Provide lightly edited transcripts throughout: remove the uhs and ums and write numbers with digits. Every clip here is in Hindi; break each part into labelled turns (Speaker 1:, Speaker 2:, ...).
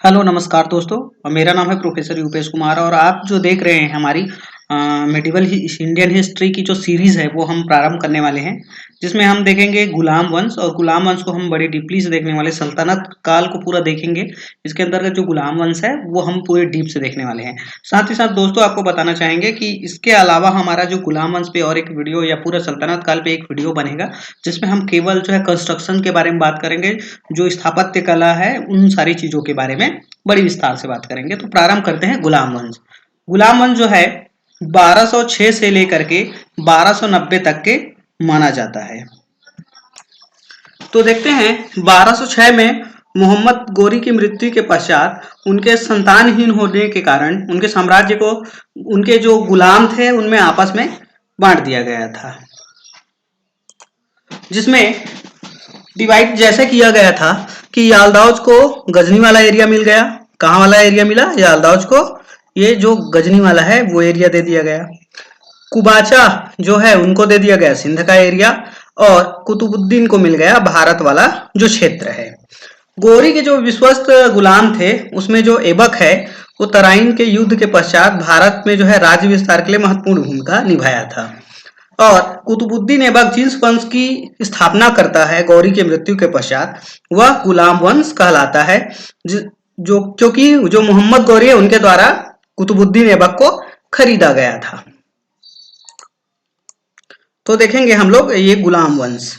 Speaker 1: हेलो नमस्कार दोस्तों। मेरा नाम है प्रोफेसर यूपेश कुमार और आप जो देख रहे हैं हमारी मेडिवल इंडियन हिस्ट्री की जो सीरीज है वो हम प्रारंभ करने वाले हैं, जिसमें हम देखेंगे गुलाम वंश। और गुलाम वंश को हम बड़ी डीपली से देखने वाले, सल्तनत काल को पूरा देखेंगे। इसके अंतर्गत जो गुलाम वंश है वो हम पूरे डीप से देखने वाले हैं। साथ ही साथ दोस्तों आपको बताना चाहेंगे कि इसके अलावा हमारा जो गुलाम वंश पे और एक वीडियो या पूरा सल्तनत काल पे एक वीडियो बनेगा, जिसमें हम केवल जो है कंस्ट्रक्शन के बारे में बात करेंगे, जो स्थापत्य कला है उन सारी चीजों के बारे में बड़ी विस्तार से बात करेंगे। तो प्रारंभ करते हैं गुलाम वंश। गुलाम वंश जो है 1206 से लेकर के 1290 तक के माना जाता है। तो देखते हैं 1206 में मोहम्मद गोरी की मृत्यु के पश्चात उनके संतानहीन होने के कारण उनके साम्राज्य को उनके जो गुलाम थे उनमें आपस में बांट दिया गया था, जिसमें डिवाइड जैसे किया गया था कि यालदाउज को गजनी वाला एरिया मिल गया। कहाँ वाला एरिया मिला? यालदाउज को ये जो गजनी वाला है वो एरिया दे दिया गया। कुबाचा जो है उनको दे दिया गया सिंध का एरिया, और कुतुबुद्दीन को मिल गया भारत वाला जो क्षेत्र है। गोरी के जो विश्वस्त गुलाम थे उसमें जो ऐबक है वो तराइन के युद्ध के पश्चात भारत में जो है राज्य विस्तार के लिए महत्वपूर्ण भूमिका निभाया था। और कुतुबुद्दीन ऐबक जिस वंश की स्थापना करता है गौरी की मृत्यु के पश्चात, वह गुलाम वंश कहलाता है, जो क्योंकि जो मोहम्मद गौरी है उनके द्वारा कुतुबुद्दीन ऐबक को खरीदा गया था। तो देखेंगे हम लोग ये गुलाम वंश।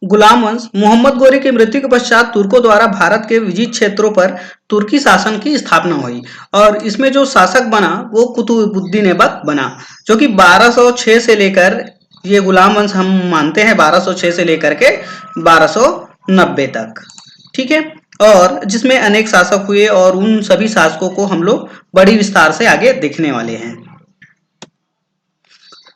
Speaker 1: गुलाम वंश मोहम्मद गौरी की मृत्यु के पश्चात तुर्कों द्वारा भारत के विजित क्षेत्रों पर तुर्की शासन की स्थापना हुई, और इसमें जो शासक बना वो कुतुबुद्दीन ऐबक बना, जो कि 1206 से लेकर, ये गुलाम वंश हम मानते हैं 1206 से लेकर के 1290 तक, ठीक है। और जिसमें अनेक शासक हुए और उन सभी शासकों को हम लोग बड़ी विस्तार से आगे देखने वाले हैं।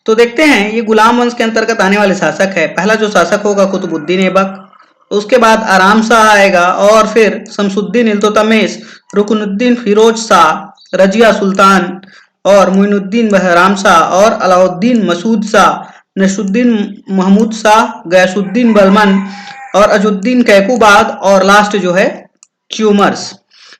Speaker 1: तो देखते हैं ये गुलाम वंश के अंतर्गत आने वाले शासक है। पहला जो शासक होगा कुतुबुद्दीन ऐबक, उसके बाद आराम शाह आएगा, और फिर शमसुद्दीन इल्तुतमिश, रुकनुद्दीन फिरोज शाह, रजिया सुल्तान, और मुइनुद्दीन बहराम शाह, और अलाउद्दीन मसूद शाह, नसरुद्दीन महमूद शाह, गयासुद्दीन बलमन, और अजुद्दीन कैकुबाद, और लास्ट जो है च्यूमर्स।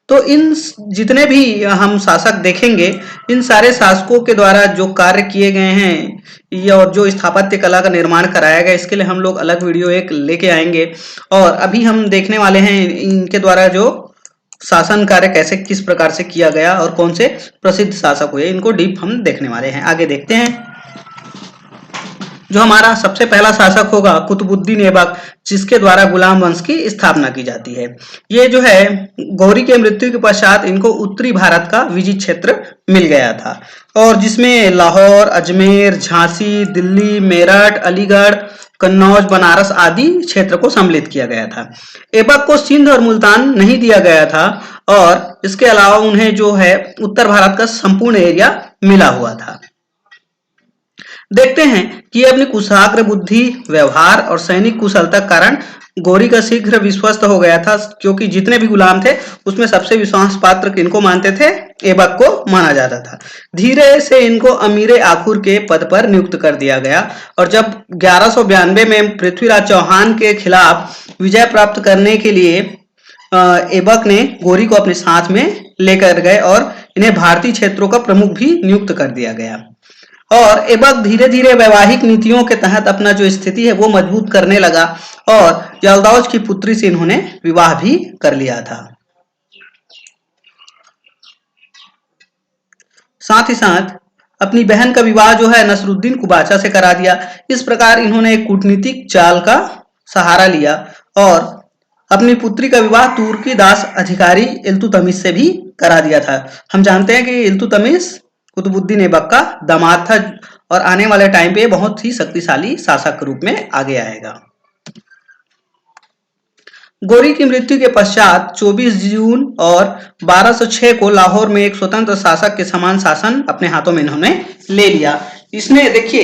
Speaker 1: तो इन जितने भी हम शासक देखेंगे, इन सारे शासकों के द्वारा जो कार्य किए गए हैं और जो स्थापत्य कला का निर्माण कराया गया, इसके लिए हम लोग अलग वीडियो एक लेके आएंगे। और अभी हम देखने वाले हैं इनके द्वारा जो शासन कार्य कैसे किस प्रकार से किया गया और कौन से प्रसिद्ध शासक हुए, इनको डीप हम देखने वाले हैं। आगे देखते हैं। जो हमारा सबसे पहला शासक होगा कुतुबुद्दीन ऐबक, जिसके द्वारा गुलाम वंश की स्थापना की जाती है। ये जो है गौरी के मृत्यु के पश्चात इनको उत्तरी भारत का विजित क्षेत्र मिल गया था, और जिसमें लाहौर, अजमेर, झांसी, दिल्ली, मेरठ, अलीगढ़, कन्नौज, बनारस आदि क्षेत्र को सम्मिलित किया गया था। ऐबक को सिंध और मुल्तान नहीं दिया गया था, और इसके अलावा उन्हें जो है उत्तर भारत का संपूर्ण एरिया मिला हुआ था। देखते हैं कि अपनी कुशाग्र बुद्धि, व्यवहार और सैनिक कुशलता के कारण गौरी का शीघ्र विश्वस्त हो गया था, क्योंकि जितने भी गुलाम थे उसमें सबसे विश्वास पात्र किनको मानते थे? ऐबक को माना जाता था। धीरे से इनको अमीर आखुर के पद पर नियुक्त कर दिया गया, और जब 1192 में पृथ्वीराज चौहान के खिलाफ विजय प्राप्त करने के लिए ऐबक ने गौरी को अपने साथ में लेकर गए, और इन्हें भारतीय क्षेत्रों का प्रमुख भी नियुक्त कर दिया गया। और ऐबक धीरे धीरे वैवाहिक नीतियों के तहत अपना जो स्थिति है वो मजबूत करने लगा, और यालदाउज की पुत्री से इन्होंने विवाह भी कर लिया था। साथ ही साथ अपनी बहन का विवाह जो है नसरुद्दीन कुबाचा से करा दिया। इस प्रकार इन्होंने एक कूटनीतिक चाल का सहारा लिया, और अपनी पुत्री का विवाह तुर्की दास अधिकारी इल्तुतमिश से भी करा दिया था। हम जानते हैं कि इल्तुतमिश कुतुबुद्दीन ऐबक का दामाद था, और आने वाले टाइम पे बहुत ही शक्तिशाली शासक के रूप में आगे आएगा। गौरी की मृत्यु के पश्चात 24 जून और 1206 को लाहौर में एक स्वतंत्र शासक के समान शासन अपने हाथों में इन्होंने ले लिया। इसने देखिए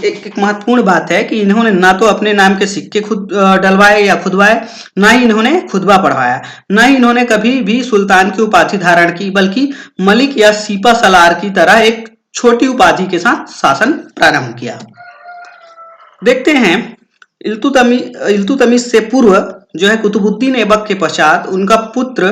Speaker 1: एक महत्वपूर्ण बात है कि इन्होंने ना तो अपने नाम के सिक्के खुद डलवाए या खुदवाए, ना ही इन्होंने खुतबा पढ़वाया, ना ही इन्होंने कभी भी सुल्तान की उपाधि धारण की, बल्कि मलिक या सीपा सलार की तरह एक छोटी उपाधि के साथ शासन प्रारंभ किया। देखते हैं इल्तुतमिश से पूर्व जो है कुतुबुद्दीन ऐबक के पश्चात उनका पुत्र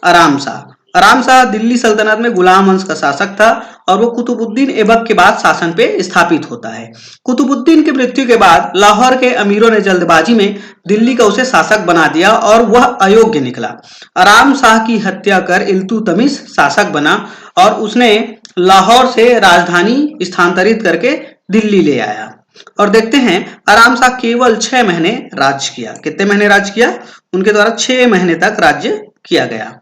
Speaker 1: आराम शाह। आराम शाह दिल्ली सल्तनत में गुलाम वंश का शासक था और वो कुतुबुद्दीन ऐबक के बाद शासन पे स्थापित होता है। कुतुबुद्दीन की मृत्यु के बाद लाहौर के अमीरों ने जल्दबाजी में दिल्ली का उसे शासक बना दिया और वह अयोग्य निकला। आराम शाह की हत्या कर इल्तुतमिश शासक बना और उसने लाहौर से राजधानी स्थानांतरित करके दिल्ली ले आया। और देखते हैं आराम शाह केवल 6 महीने राज्य किया। कितने महीने राज्य किया? उनके द्वारा 6 महीने तक राज्य किया गया।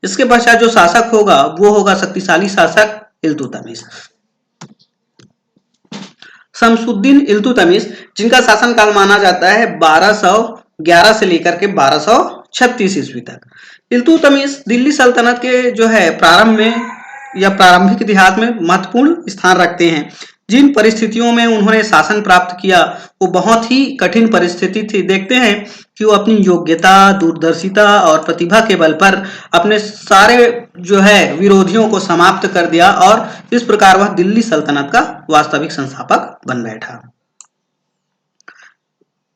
Speaker 1: इसके पश्चात जो शासक होगा वो होगा शक्तिशाली शासक इल्तुतमिश। शमसुद्दीन इल्तुतमिश, जिनका शासनकाल माना जाता है 1211 से लेकर के 1236 ईस्वी तक। इल्तुतमिश दिल्ली सल्तनत के जो है प्रारंभ में या प्रारंभिक इतिहास में महत्वपूर्ण स्थान रखते हैं। जिन परिस्थितियों में उन्होंने शासन प्राप्त किया वो बहुत ही कठिन परिस्थिति थी। देखते हैं कि वो अपनी योग्यता, दूरदर्शिता और प्रतिभा के बल पर अपने सारे जो है विरोधियों को समाप्त कर दिया और इस प्रकार वह दिल्ली सल्तनत का वास्तविक संस्थापक बन बैठा।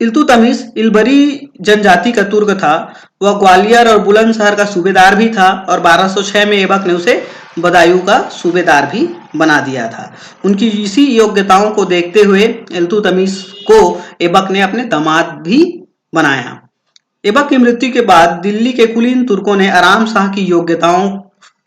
Speaker 1: इल्तुतमिश इलबरी जनजाति का तुर्क था। वह ग्वालियर और बुलंदशहर का सूबेदार भी था और 1206 में ऐबक ने उसे बदायूं का सूबेदार भी बना दिया था। उनकी इसी योग्यताओं को देखते हुए इल्तुतमिश को ऐबक ने अपने दामाद भी बनाया। ऐबक की मृत्यु के बाद दिल्ली के कुलीन तुर्कों ने आराम शाह की योग्यताओं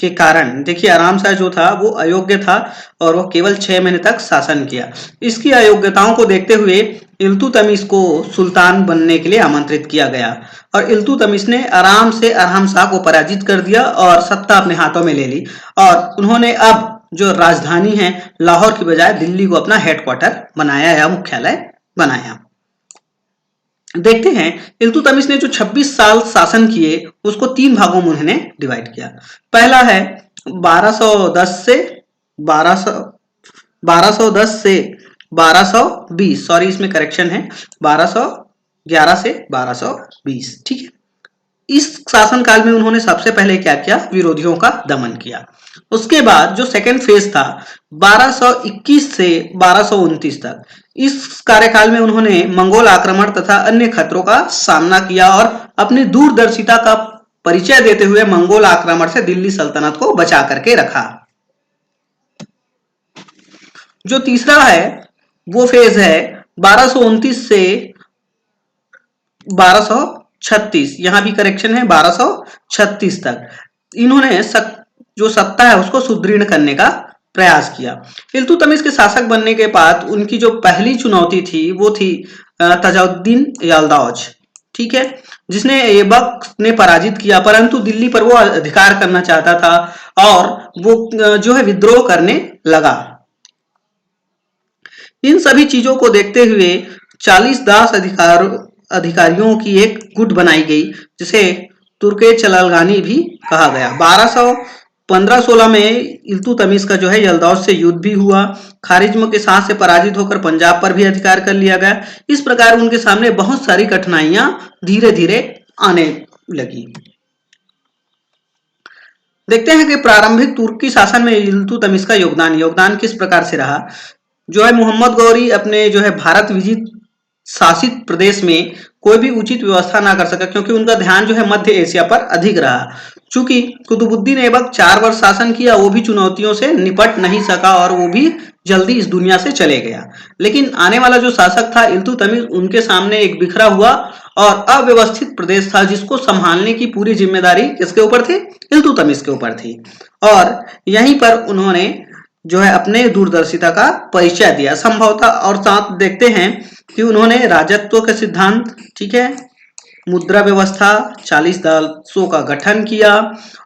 Speaker 1: के कारण, देखिए आराम शाह जो था वो अयोग्य था और वह केवल 6 महीने तक शासन किया। इसकी अयोग्यताओं को देखते हुए इल्तुतमिश को सुल्तान बनने के लिए आमंत्रित किया गया और इल्तुतमिश ने आराम से आराम शाह को पराजित कर दिया और सत्ता अपने हाथों में ले ली और उन्होंने अब जो राजधानी है लाहौर की बजाय दिल्ली को अपना हेडक्वार्टर बनाया या मुख्यालय बनाया। देखते हैं इल्तुतमिश ने जो 26 साल शासन किए उसको 3 भागों में उन्होंने डिवाइड किया। पहला है 1210 से 1220, सॉरी इसमें करेक्शन है 1211 से 1220, ठीक है। इस शासनकाल में उन्होंने सबसे पहले क्या किया? विरोधियों का दमन किया। उसके बाद जो सेकेंड फेज था 1221 से 1229 तक, इस कार्यकाल में उन्होंने मंगोल आक्रमण तथा अन्य खतरों का सामना किया और अपनी दूरदर्शिता का परिचय देते हुए मंगोल आक्रमण से दिल्ली सल्तनत को बचा करके रखा। जो तीसरा है वो फेज है 1229 से 1236, यहां भी करेक्शन है 1236 तक। इन्होंने जो सत्ता है उसको सुदृढ़ करने का प्रयास किया। इल्तुतमिश के शासक बनने के बाद उनकी जो पहली चुनौती थी वो थी तजाउद्दीन यल्दावज, ठीक है, जिसने ऐबक ने पराजित किया, परंतु दिल्ली पर वो अधिकार करना चाहता था और वो जो है विद्रोह करने लगा। इन सभी चीजों को देखते हुए 40 दास अधिकारियों की एक गुट बनाई गई जिसे तुर्के चलालगानी भी कहा गया। 1516 में इल्तुतमिश का जो है यल्दावज से युद्ध भी हुआ। खारिज्म के साथ से पराजित होकर पंजाब पर भी अधिकार कर लिया गया। इस प्रकार उनके सामने बहुत सारी कठिनाइयां धीरे धीरे आने लगी। देखते हैं कि प्रारंभिक तुर्की शासन में इल्तुतमिश का योगदान किस प्रकार से रहा। जो है मोहम्मद गौरी अपने जो है भारत विजित शासित प्रदेश में कोई भी उचित व्यवस्था ना कर सका क्योंकि उनका ध्यान जो है मध्य एशिया पर अधिक रहा। चूंकि कुतुबुद्दीन ऐबक 4 वर्ष शासन किया, वो भी चुनौतियों से निपट नहीं सका और वो भी जल्दी इस दुनिया से चले गया। लेकिन आने वाला जो शासक था इल्तुतमिश, उनके सामने एक बिखरा हुआ और अव्यवस्थित प्रदेश था जिसको संभालने की पूरी जिम्मेदारी किसके ऊपर थी? इल्तुतमिश के ऊपर थी। और यहीं पर उन्होंने जो है अपने दूरदर्शिता का परिचय दिया संभवतः। और साथ देखते हैं कि उन्होंने राजत्व का सिद्धांत, ठीक है, मुद्रा व्यवस्था, 40 दासों का गठन किया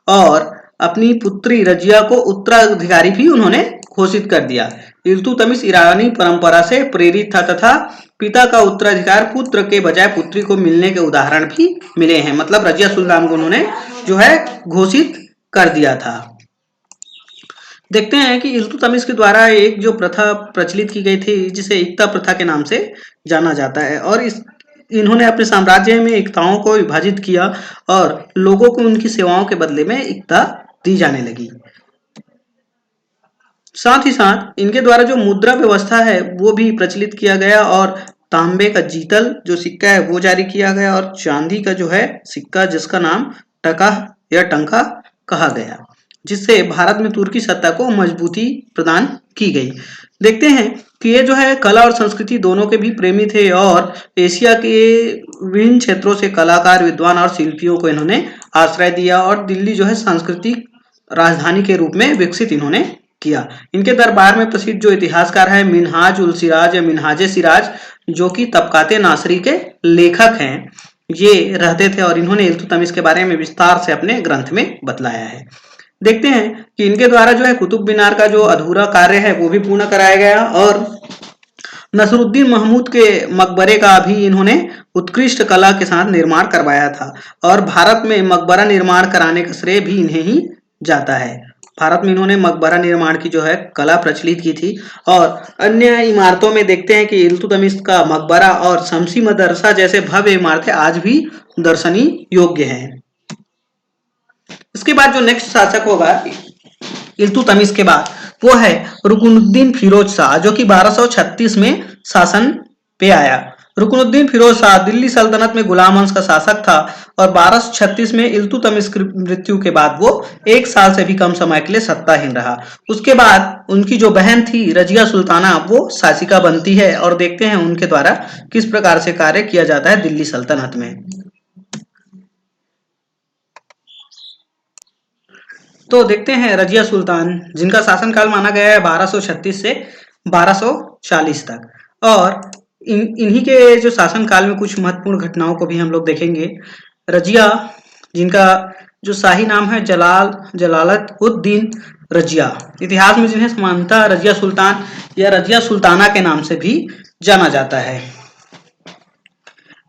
Speaker 1: और अपनी पुत्री रजिया को उत्तराधिकारी भी उन्होंने घोषित कर दिया। इल्तुतमिश ईरानी परंपरा से प्रेरित था तथा पिता का उत्तराधिकार पुत्र के बजाय पुत्री को मिलने के उदाहरण भी मिले हैं। मतलब रजिया सुल्तान को उन्होंने जो है घोषित कर दिया था। देखते हैं कि इल्तुतमिश के द्वारा एक जो प्रथा प्रचलित की गई थी जिसे एकता प्रथा के नाम से जाना जाता है और इन्होंने अपने साम्राज्य में एकताओं को विभाजित किया और लोगों को उनकी सेवाओं के बदले में एकता दी जाने लगी। साथ ही साथ इनके द्वारा जो मुद्रा व्यवस्था है वो भी प्रचलित किया गया और तांबे का जीतल जो सिक्का है वो जारी किया गया और चांदी का जो है सिक्का जिसका नाम टका या टंका कहा गया, जिससे भारत में तुर्की सत्ता को मजबूती प्रदान की गई। देखते हैं कि ये जो है कला और संस्कृति दोनों के भी प्रेमी थे और एशिया के विभिन्न क्षेत्रों से कलाकार, विद्वान और शिल्पियों को इन्होंने आश्रय दिया और दिल्ली जो है सांस्कृतिक राजधानी के रूप में विकसित इन्होंने किया। इनके दरबार में प्रसिद्ध जो इतिहासकार है मिन्हाज उल सिराज या मिन्हाज सिराज, जो कि तबकाते नासरी के लेखक हैं, ये रहते थे और इन्होंने इल्तुतमिश के बारे में विस्तार से अपने ग्रंथ में बतलाया है। देखते हैं कि इनके द्वारा जो है कुतुब मीनार का जो अधूरा कार्य है वो भी पूर्ण कराया गया और नसरुद्दीन महमूद के मकबरे का भी इन्होंने उत्कृष्ट कला के साथ निर्माण करवाया था और भारत में मकबरा निर्माण कराने का श्रेय भी इन्हें ही जाता है। भारत में इन्होंने मकबरा निर्माण की जो है कला प्रचलित की थी और अन्य इमारतों में देखते हैं कि इल्तुतमिश का मकबरा और शमसी मदरसा जैसे भव्य इमारतें आज भी दर्शनीय योग्य हैं। इसके बाद जो नेक्स्ट शासक होगा इल्तुतमिश के बाद वो है रुकनुद्दीन फिरोज शाह, जो कि 1236 में शासन पे आया। रुकनुद्दीन फिरोज शाह दिल्ली सल्तनत में गुलाम वंश का शासक था और 1236 में इल्तुतमिश की मृत्यु के बाद वो 1 साल से भी कम समय के लिए सत्ताहीन रहा। उसके बाद उनकी जो बहन थी रजिया सुल्ताना वो शासिका बनती है और देखते हैं उनके द्वारा किस प्रकार से कार्य किया जाता है दिल्ली सल्तनत में। तो देखते हैं रजिया सुल्तान, जिनका शासनकाल माना गया है 1236 से 1240 तक और इन्हीं के जो शासनकाल में कुछ महत्वपूर्ण घटनाओं को भी हम लोग देखेंगे। रजिया, जिनका जो शाही नाम है जलालत उद्दीन रजिया, इतिहास में जिन्हें समानता रजिया सुल्तान या रजिया सुल्ताना के नाम से भी जाना जाता है।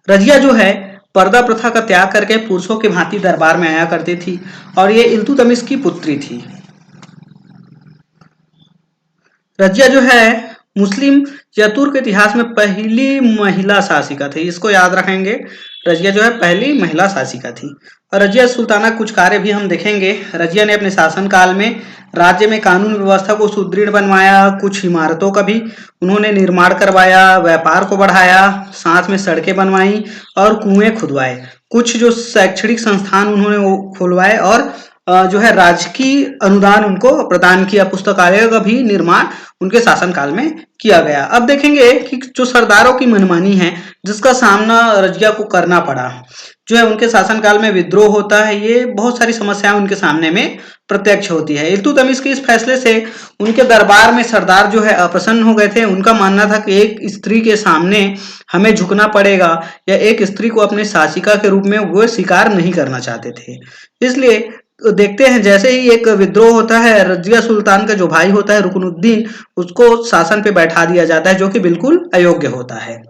Speaker 1: रजिया जो है पर्दा प्रथा का त्याग करके पुरुषों के भांति दरबार में आया करती थी और ये इल्तुतमिश की पुत्री थी। रजिया जो है मुस्लिम या तुर्क इतिहास में पहली महिला शासिका थी, इसको याद रखेंगे। रजिया जो है पहली महिला शासिका थी और रजिया सुल्ताना कुछ कार्य भी हम देखेंगे। रजिया ने अपने शासनकाल में राज्य में कानून व्यवस्था को सुदृढ़ बनवाया, कुछ इमारतों का भी उन्होंने निर्माण करवाया, व्यापार को बढ़ाया, साथ में सड़कें बनवाई और कुएं खुदवाए। कुछ जो शैक्षणिक संस्थान उन्होंने वो खुलवाए और जो है राजकीय अनुदान उनको प्रदान किया। पुस्तकालय का भी निर्माण उनके शासनकाल में किया गया। अब देखेंगे कि जो सरदारों की मनमानी है जिसका सामना रजिया को करना पड़ा, जो है उनके शासनकाल में विद्रोह होता है, ये बहुत सारी समस्याएं उनके सामने में प्रत्यक्ष होती है। इल्तुतमिश के इस फैसले से उनके दरबार में सरदार जो है अप्रसन्न हो गए थे। उनका मानना था कि एक स्त्री के सामने हमें झुकना पड़ेगा या एक स्त्री को अपने शासिका के रूप में वो स्वीकार नहीं करना चाहते थे। इसलिए देखते हैं जैसे ही एक विद्रोह होता है, रजिया सुल्तान का जो भाई होता है रुकनुद्दीन, उसको शासन पे बैठा दिया जाता है, जो कि बिल्कुल अयोग्य होता है।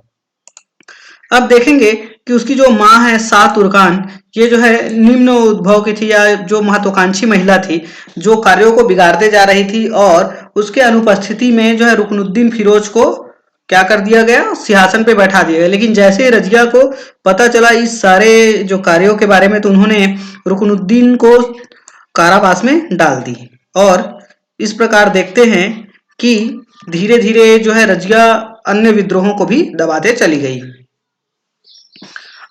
Speaker 1: अब देखेंगे कि उसकी जो माँ है शाह तुर्कान, ये जो है निम्न उद्भव की थी या जो महत्वाकांक्षी महिला थी, जो कार्यों को बिगाड़ते जा रही थी और उसके अनुपस्थिति में जो है रुकनुद्दीन फिरोज को क्या कर दिया गया, सिंहासन पे बैठा दिया गया। लेकिन जैसे रजिया को पता चला इस सारे जो कार्यों के बारे में, तो उन्होंने रुकनुद्दीन को कारावास में डाल दी और इस प्रकार देखते हैं कि धीरे धीरे जो है रजिया अन्य विद्रोहों को भी दबाते चली गई।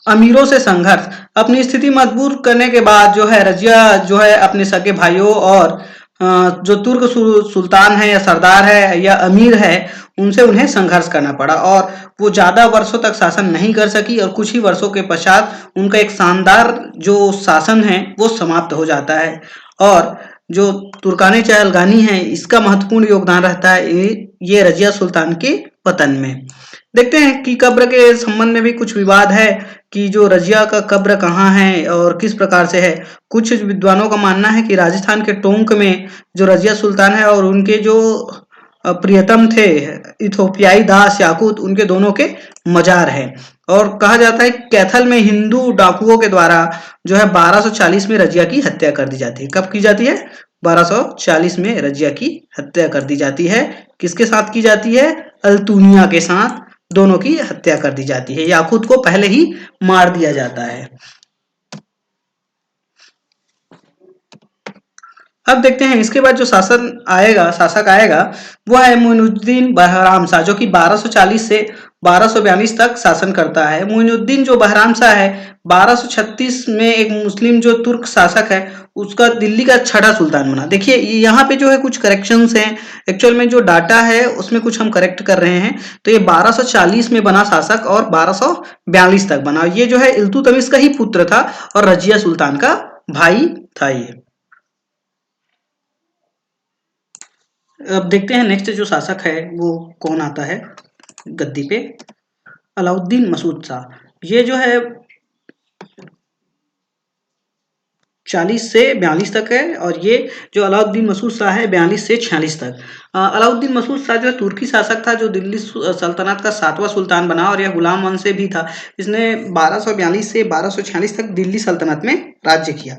Speaker 1: अमीरों से संघर्ष, अपनी स्थिति मजबूत करने के बाद जो है रजिया जो है अपने सगे भाइयों और जो तुर्क सुल्तान है या सरदार है या अमीर है, उनसे उन्हें संघर्ष करना पड़ा और वो ज्यादा वर्षों तक शासन नहीं कर सकी और कुछ ही वर्षों के पश्चात उनका एक शानदार जो शासन है वो समाप्त हो जाता है। और जो तुर्काने चहलगानी है, इसका महत्वपूर्ण योगदान रहता है ये रजिया सुल्तान के पतन में। देखते हैं कि कब्र के संबंध में भी कुछ विवाद है कि जो रजिया का कब्र कहाँ है और किस प्रकार से है। कुछ विद्वानों का मानना है कि राजस्थान के टोंक में जो रजिया सुल्तान है और उनके जो प्रियतम थे इथोपियाई दास याकूत, उनके दोनों के मजार है। और कहा जाता है कैथल में हिंदू डाकुओं के द्वारा जो है 1240 में रजिया की हत्या कर दी जाती है। कब की जाती है? 1240 में रजिया की हत्या कर दी जाती है। किसके साथ की जाती है? अल्तुनिया के साथ दोनों की हत्या कर दी जाती है। याकूत को पहले ही मार दिया जाता है। अब देखते हैं इसके बाद जो शासक आएगा वो है मोइनुद्दीन बहराम शाह, जो कि 1240 से 1242 तक शासन करता है। मोइनुद्दीन जो बहराम शाह है 1236 में एक मुस्लिम जो तुर्क शासक है उसका दिल्ली का छठा सुल्तान बना। देखिए यहाँ पे जो है कुछ करेक्शंस हैं, एक्चुअल में जो डाटा है उसमें कुछ हम करेक्ट कर रहे हैं। तो ये 1240 में बना शासक और 1242 तक बना। ये जो है इल्तुतमिश का ही पुत्र था और रजिया सुल्तान का भाई था ये। अब देखते हैं नेक्स्ट जो शासक है वो कौन आता है गद्दी पे। अलाउद्दीन मसूद शाह, ये जो है 40 से 42 तक है और ये जो अलाउद्दीन मसूद शाह है 42 से 46 तक। अलाउद्दीन मसूद शाह जो है तुर्की शासक था जो दिल्ली सल्तनत का 7वां सुल्तान बना और यह गुलाम वंश से भी था। इसने 1242 से 1246 तक दिल्ली सल्तनत में राज्य किया।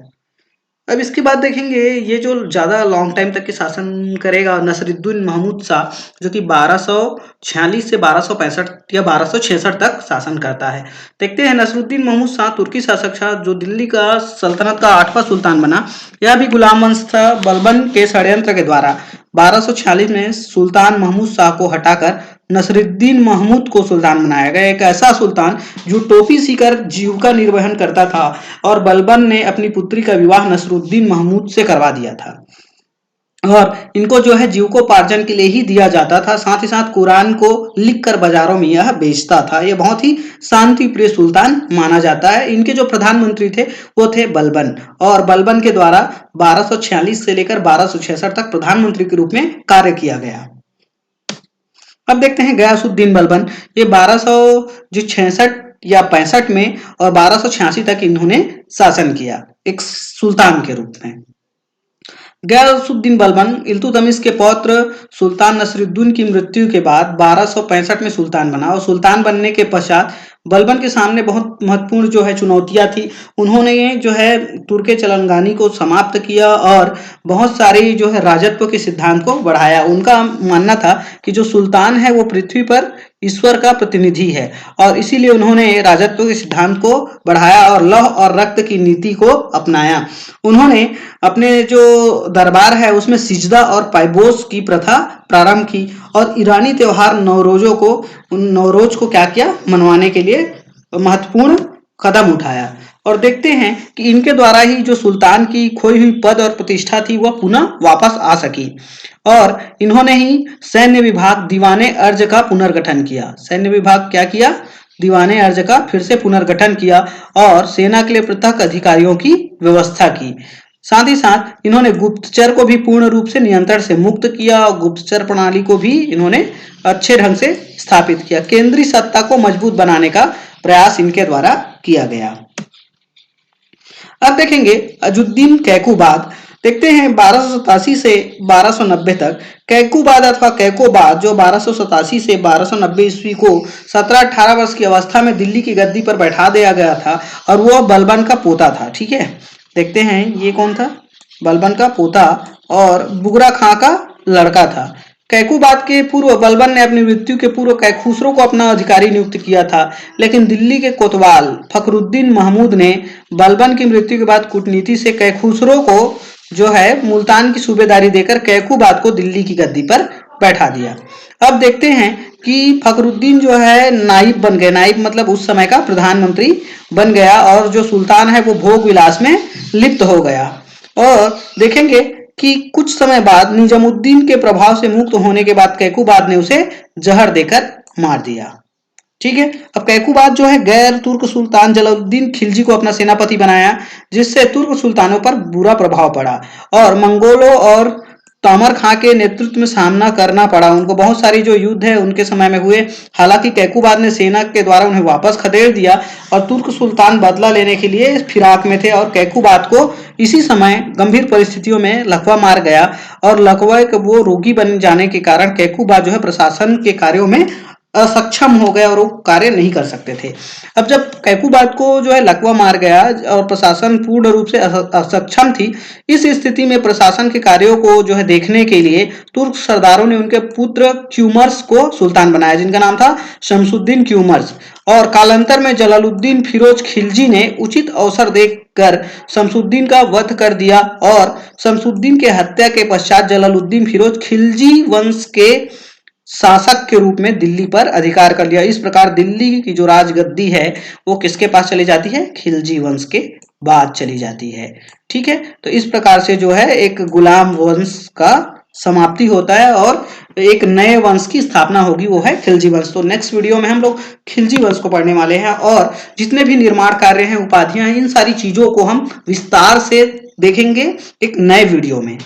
Speaker 1: अब इसके बाद देखेंगे ये जो ज़्यादा लॉन्ग टाइम तक के शासन करेगा नसरुद्दीन महमूद शाह जो कि 1246 से 1265 या 1266 तक शासन करता है। देखते हैं नसरुद्दीन महमूद शाह तुर्की शासक था जो दिल्ली का सल्तनत का 8वां सुल्तान बना। यह भी गुलाम वंश था। बलबन के षड्यंत्र के द्वारा 1246 में सुल्तान महमूद शाह को हटाकर नसरुद्दीन महमूद को सुल्तान बनाया गया। एक ऐसा सुल्तान जो टोपी सीकर जीविका निर्वहन करता था और बलबन ने अपनी पुत्री का विवाह नसरुद्दीन महमूद से करवा दिया था और इनको जो है जीविकोपार्जन के लिए ही दिया जाता था। साथ ही साथ कुरान को लिखकर बाजारों में यह बेचता था। यह बहुत ही शांति प्रिय सुल्तान माना जाता है। इनके जो प्रधानमंत्री थे वो थे बलबन और बलबन के द्वारा 1246 से लेकर 1266 तक प्रधानमंत्री के रूप में कार्य किया गया। अब देखते हैं गयासुद्दीन बलबन, ये 1266 या 65 में और 1286 तक इन्होंने शासन किया एक सुल्तान के रूप में। गयासुद्दीन बलबन इल्तुतमिश के पौत्र सुल्तान नसरुद्दीन की मृत्यु के बाद 1265 में सुल्तान बना और सुल्तान बनने के पश्चात बलबन के सामने बहुत महत्वपूर्ण जो है चुनौतियां थी। उन्होंने जो है तुर्के चलंगानी को समाप्त किया और बहुत सारी जो है राजत्व के सिद्धांत को बढ़ाया। उनका मानना था कि जो सुल्तान है वो पृथ्वी पर ईश्वर का प्रतिनिधि है और इसीलिए उन्होंने राजत्व के सिद्धांत को बढ़ाया और लौह और रक्त की नीति को अपनाया। उन्होंने अपने जो दरबार है उसमें सिजदा और पायबोस की प्रथा प्रारंभ की और ईरानी त्योहार नवरोज को क्या किया मनवाने के लिए महत्वपूर्ण कदम उठाया। और देखते हैं कि इनके द्वारा ही जो सुल्तान की खोई हुई पद और प्रतिष्ठा थी वह पुनः वापस आ सकी और इन्होंने ही सैन्य विभाग दीवाने अर्ज का पुनर्गठन किया। सैन्य विभाग क्या किया? दीवाने अर्ज का फिर से पुनर्गठन किया और सेना के लिए पृथक अधिकारियों की व्यवस्था की। साथ ही साथ इन्होंने गुप्तचर को भी पूर्ण रूप से नियंत्रण से मुक्त किया और गुप्तचर प्रणाली को भी इन्होंने अच्छे ढंग से स्थापित किया। केंद्रीय सत्ता को मजबूत बनाने का प्रयास इनके द्वारा किया गया। अब देखेंगे अजुद्दीन कैकुबाद। देखते हैं 1287 से 1290 तक कैकुबाद अथवा कैकोबाद जो 1287 से 1290 ईस्वी को 17-18 वर्ष की अवस्था में दिल्ली की गद्दी पर बैठा दिया गया था और वह बलबन का पोता था। ठीक है, देखते हैं ये कौन था? बलबन का पोता और बुगरा खां का लड़का था। कैकुबाद के पूर्व बलबन ने अपनी मृत्यु के पूर्व कैखुसरो को अपना अधिकारी नियुक्त किया था, लेकिन दिल्ली के कोतवाल फखरुद्दीन महमूद ने बलबन की मृत्यु के बाद कूटनीति से कैखुसरो को जो है मुल्तान की सूबेदारी देकर कैकुबाद को दिल्ली की गद्दी पर बैठा दिया। अब देखते हैं कि फखरुद्दीन जो है नाइब बन गए। नाइब मतलब उस समय का प्रधानमंत्री बन गया और जो सुल्तान है वो भोग विलास में लिप्त हो गया। और देखेंगे कि कुछ समय बाद निजामुद्दीन के प्रभाव से मुक्त होने के बाद कैकुबाद ने उसे जहर देकर मार दिया। ठीक है, अब कैकुबाद जो है गैर तुर्क सुल्तान जलालुद्दीन खिलजी को अपना सेनापति बनाया, जिससे तुर्क सुल्तानों पर बुरा प्रभाव पड़ा और मंगोलों और तोमर खां के नेतृत्व में सामना करना पड़ा। उनको बहुत सारी जो युद्ध है उनके समय में हुए। हालांकि कैकुबाद ने सेना के द्वारा उन्हें वापस खदेड़ दिया और तुर्क सुल्तान बदला लेने के लिए फिराक में थे और कैकुबाद को इसी समय गंभीर परिस्थितियों में लकवा मार गया और लकवा के वो रोगी बन जाने के कारण कैकुबाद जो है प्रशासन के कार्यों में असक्षम हो गए और वो कार्य नहीं कर सकते थे। अब जब कैकुबाद को जो है लकवा मार गया और प्रशासन पूर्ण रूप से असक्षम थी, इस स्थिति में प्रशासन के कार्यों को जो है देखने के लिए तुर्क सरदारों ने उनके पुत्र क्यूमर्स को सुल्तान बनाया, जिनका नाम था शमसुद्दीन क्यूमर्स। और कालांतर में जलालुद्दीन फिरोज खिलजी ने उचित अवसर देखकर शमसुद्दीन का वध कर दिया और शमसुद्दीन के हत्या के पश्चात जलालुद्दीन फिरोज खिलजी वंश के शासक के रूप में दिल्ली पर अधिकार कर लिया। इस प्रकार दिल्ली की जो राजगद्दी है वो किसके पास चली जाती है? खिलजी वंश के बाद चली जाती है। ठीक है, तो इस प्रकार से जो है एक गुलाम वंश का समाप्ति होता है और एक नए वंश की स्थापना होगी, वो है खिलजी वंश। तो नेक्स्ट वीडियो में हम लोग खिलजी वंश को पढ़ने वाले हैं और जितने भी निर्माण कार्य हैं, उपाधियां हैं, इन सारी चीजों को हम विस्तार से देखेंगे एक नए वीडियो में।